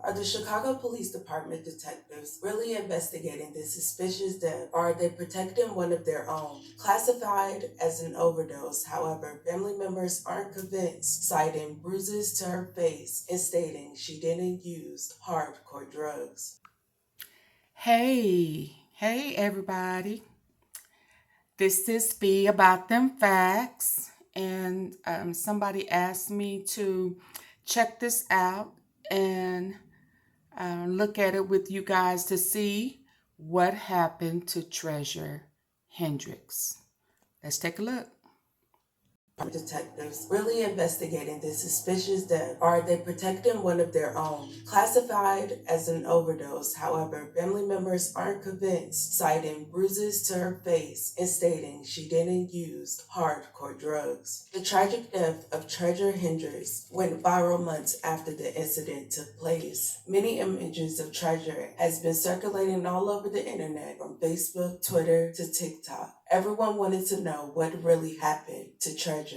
Are the Chicago Police Department detectives really investigating this suspicious death, or are they protecting one of their own? Classified as an overdose, however, family members aren't convinced, citing bruises to her face and stating she didn't use hardcore drugs. Hey, everybody. This is Be About Them Facts. And somebody asked me to check this out and look at it with you guys to see what happened to Treasure Hendrix. Let's take a look. Detectives really investigating this suspicious death, or are they protecting one of their own? Classified as an overdose, however, family members aren't convinced, citing bruises to her face and stating she didn't use hardcore drugs. The tragic death of Treasure Hendrix went viral months after the incident took place. Many images of Treasure has been circulating all over the internet, from Facebook, Twitter to TikTok. Everyone wanted to know what really happened to Treasure.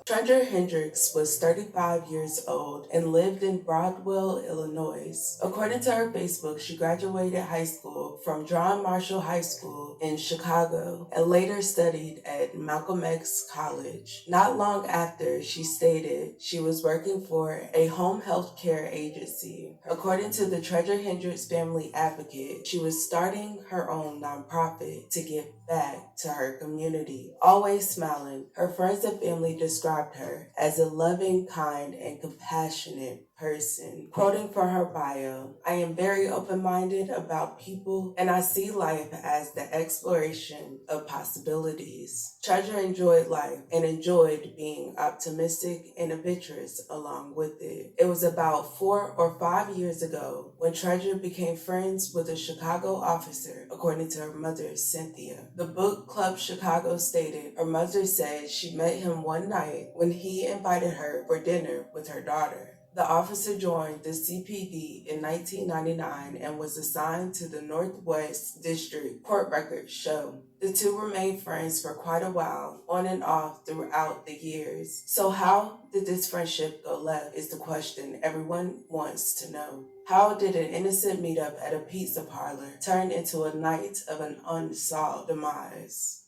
Treasure Hendrix was 35 years old and lived in Broadwell, Illinois. According to her Facebook, she graduated high school from John Marshall High School in Chicago and later studied at Malcolm X College. Not long after, she stated she was working for a home health care agency. According to the Treasure Hendrix Family Advocate, she was starting her own nonprofit to give back to her community. Always smiling, her friends and family described her as a loving, kind, and compassionate person. Quoting from her bio, "I am very open-minded about people, and I see life as the exploration of possibilities." Treasure enjoyed life and enjoyed being optimistic and adventurous along with it. It was about 4 or 5 years ago when Treasure became friends with a Chicago officer, according to her mother, Cynthia. The book Club Chicago stated her mother said she met him one night when he invited her for dinner with her daughter. The officer joined the CPD in 1999 and was assigned to the Northwest District, court records show. The two remained friends for quite a while, on and off throughout the years. So how did this friendship go left is the question everyone wants to know. How did an innocent meetup at a pizza parlor turn into a night of an unsolved demise?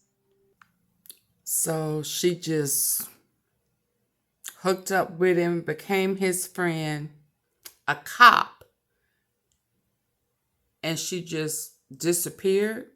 So she just hooked up with him, became his friend, a cop, and she just disappeared.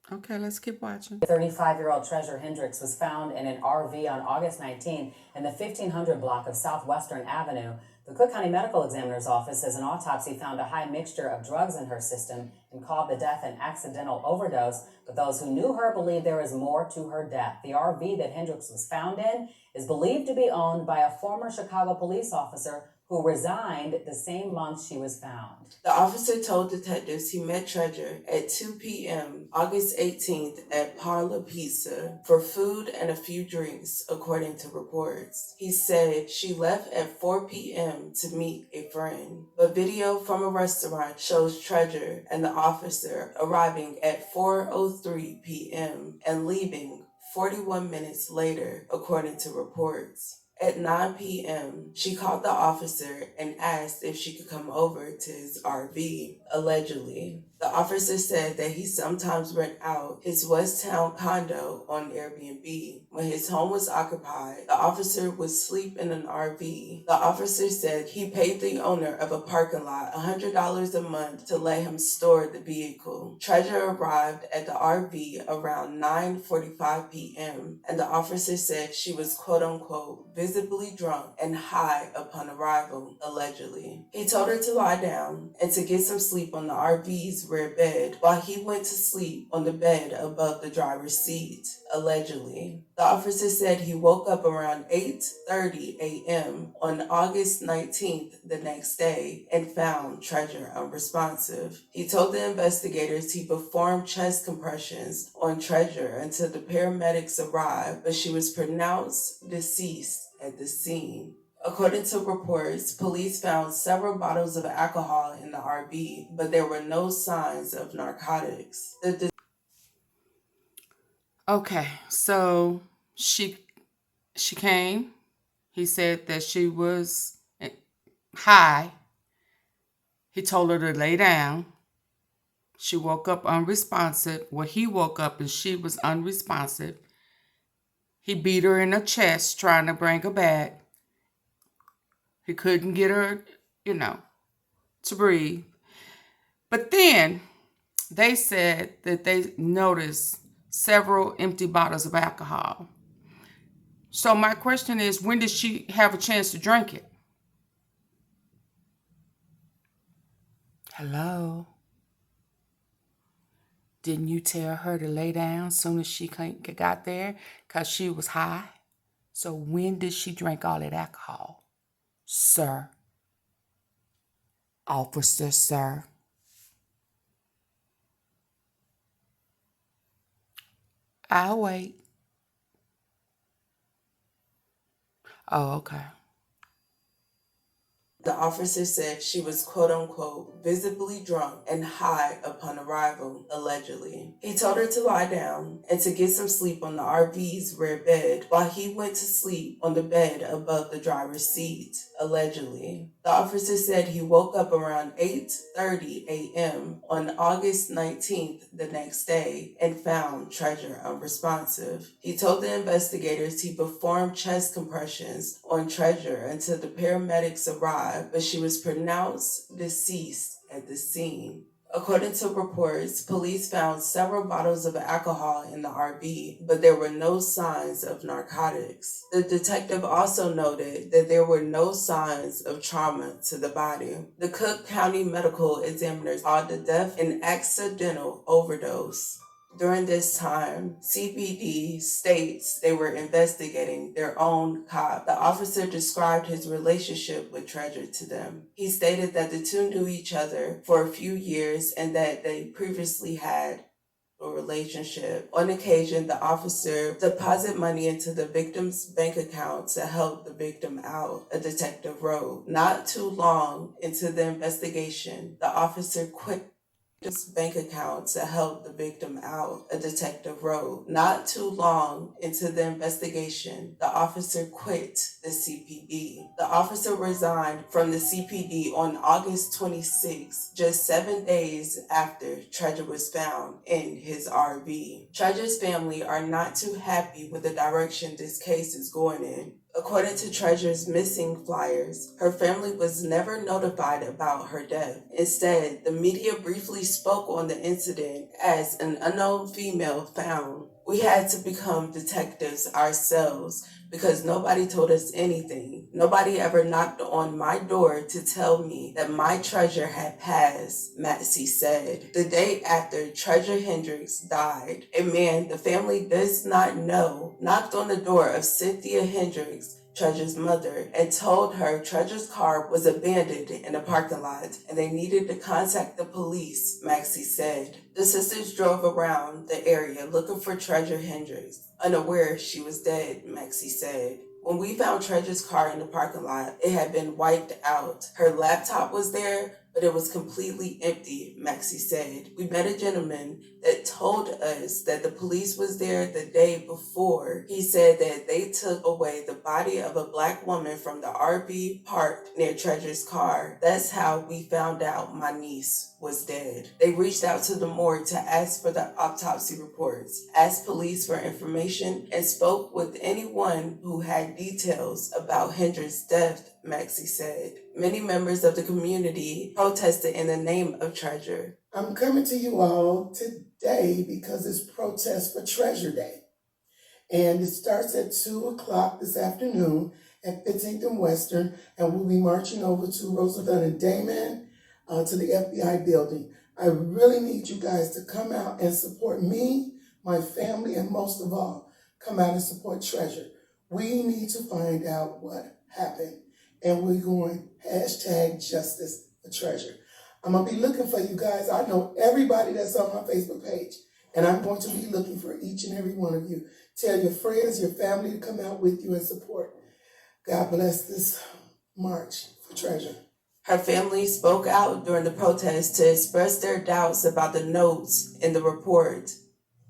Okay, let's keep watching. 35-year-old Treasure Hendrix was found in an RV on August 19 in the 1500 block of Southwestern Avenue. The Cook County Medical Examiner's Office says an autopsy found a high mixture of drugs in her system and called the death an accidental overdose, but those who knew her believe there is more to her death. The RV that Hendrix was found in is believed to be owned by a former Chicago police officer who resigned the same month she was found. The officer told detectives he met Treasure at 2 p.m. August 18th at Parla Pizza for food and a few drinks, according to reports. He said she left at 4 p.m. to meet a friend, but video from a restaurant shows Treasure and the officer arriving at 4:03 p.m. and leaving 41 minutes later, according to reports. At 9 p.m., she called the officer and asked if she could come over to his RV, allegedly. The officer said that he sometimes rent out his West Town condo on Airbnb. When his home was occupied, the officer would sleep in an RV. The officer said he paid the owner of a parking lot $100 a month to let him store the vehicle. Treasure arrived at the RV around 9:45 p.m., and the officer said she was quote-unquote visibly drunk and high upon arrival, allegedly. He told her to lie down and to get some sleep on the RV's rear bed while he went to sleep on the bed above the driver's seat, allegedly. The officer said he woke up around 8:30 a.m. on August 19th the next day and found Treasure unresponsive. He told the investigators he performed chest compressions on Treasure until the paramedics arrived, but she was pronounced deceased at the scene. According to reports, police found several bottles of alcohol in the RV, but there were no signs of narcotics. Okay, so she came. He said that she was high He told her to lay down. She woke up unresponsive. Well, he woke up and she was unresponsive. He beat her in the chest trying to bring her back. He couldn't get her, to breathe. But then they said that they noticed several empty bottles of alcohol. So my question is, when did she have a chance to drink it? Hello? Didn't you tell her to lay down soon as she got there because she was high? So when did she drink all that alcohol? Sir. Officer, sir. I'll wait. Oh, okay. The officer said she was quote unquote visibly drunk and high upon arrival, allegedly. He told her to lie down and to get some sleep on the RV's rear bed while he went to sleep on the bed above the driver's seat, allegedly. The officer said he woke up around 8:30 a.m. on August 19th the next day and found Treasure unresponsive. He told the investigators he performed chest compressions on Treasure until the paramedics arrived, but she was pronounced deceased at the scene. According to reports, police found several bottles of alcohol in the RV, but there were no signs of narcotics. The detective also noted that there were no signs of trauma to the body. The Cook County medical examiners called the death an accidental overdose. During this time, CPD states they were investigating their own cop. The officer described his relationship with Treasure to them. He stated that the two knew each other for a few years and that they previously had a relationship. On occasion, the officer deposited money into the victim's bank account to help the victim out, a detective wrote. Not too long into the investigation, the officer quit his bank account to help the victim out, a detective wrote. Not too long into the investigation, the officer quit the CPD. The officer resigned from the CPD on August 26, just 7 days after Treasure was found in his RV. Treasure's family are not too happy with the direction this case is going in. According to Treasure's missing flyers, her family was never notified about her death. Instead, the media briefly spoke on the incident as an unknown female found. We had to become detectives ourselves because nobody told us anything. Nobody ever knocked on my door to tell me that my Treasure had passed, Matsy said. The day after Treasure Hendrix's died, a man the family does not know knocked on the door of Cynthia Hendrix, Treasure's mother, and told her Treasure's car was abandoned in a parking lot and they needed to contact the police, Maxie said. The sisters drove around the area looking for Treasure Hendrix, unaware she was dead, Maxie said. When we found Treasure's car in the parking lot, it had been wiped out. Her laptop was there, but it was completely empty, Maxie said. We met a gentleman that told us that the police was there the day before. He said that they took away the body of a black woman from the RV parked near Treasure's car. That's how we found out my niece was dead. They reached out to the morgue to ask for the autopsy reports, asked police for information, and spoke with anyone who had details about Hendrix's death, Maxie said. Many members of the community protested in the name of Treasure. I'm coming to you all today because it's Protest for Treasure Day. And it starts at 2 o'clock this afternoon at 15th and Western, and we'll be marching over to Roosevelt and Damon to the FBI building. I really need you guys to come out and support me, my family, and most of all, come out and support Treasure. We need to find out what happened, and we're going #Justice for Treasure. I'm going to be looking for you guys. I know everybody that's on my Facebook page, and I'm going to be looking for each and every one of you. Tell your friends, your family to come out with you and support. God bless this march for Treasure. Her family spoke out during the protest to express their doubts about the notes in the report.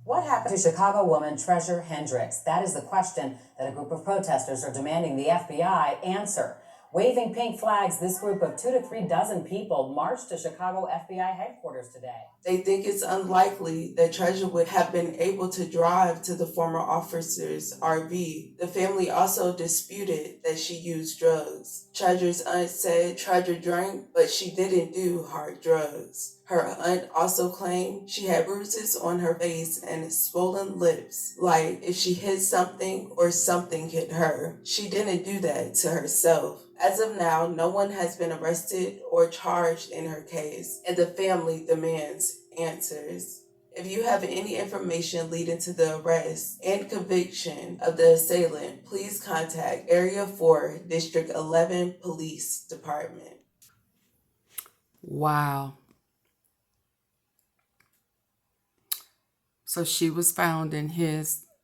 What happened to Chicago woman Treasure Hendrix? That is the question that a group of protesters are demanding the FBI answer. Waving pink flags, this group of 2 to 3 dozen people marched to Chicago FBI headquarters today. They think it's unlikely that Treasure would have been able to drive to the former officer's RV. The family also disputed that she used drugs. Treasure's aunt said Treasure drank, but she didn't do hard drugs. Her aunt also claimed she had bruises on her face and swollen lips, like if she hit something or something hit her. She didn't do that to herself. As of now, no one has been arrested or charged in her case, and the family demands answers. If you have any information leading to the arrest and conviction of the assailant, please contact Area 4 District 11 Police Department. Wow. So she was found in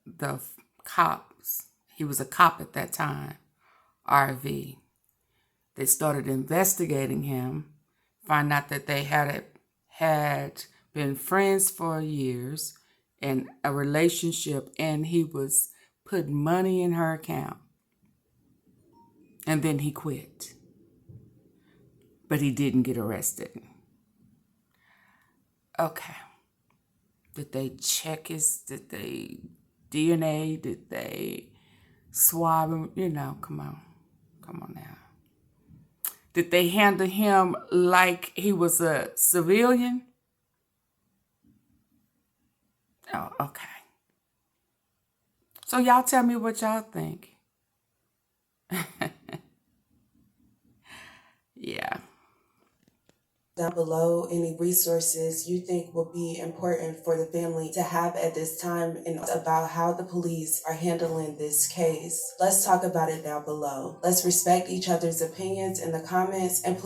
the cops, he was a cop at that time, RV. They started investigating him, find out that they had been friends for years and a relationship, and he was putting money in her account. And then he quit. But he didn't get arrested. Okay. Did they check did they DNA? Did they swab him? You know, come on now. Did they handle him like he was a civilian? Oh, okay. So y'all tell me what y'all think. Yeah. Down below any resources you think will be important for the family to have at this time and about how the police are handling this case. Let's talk about it down below. Let's respect each other's opinions in the comments, and please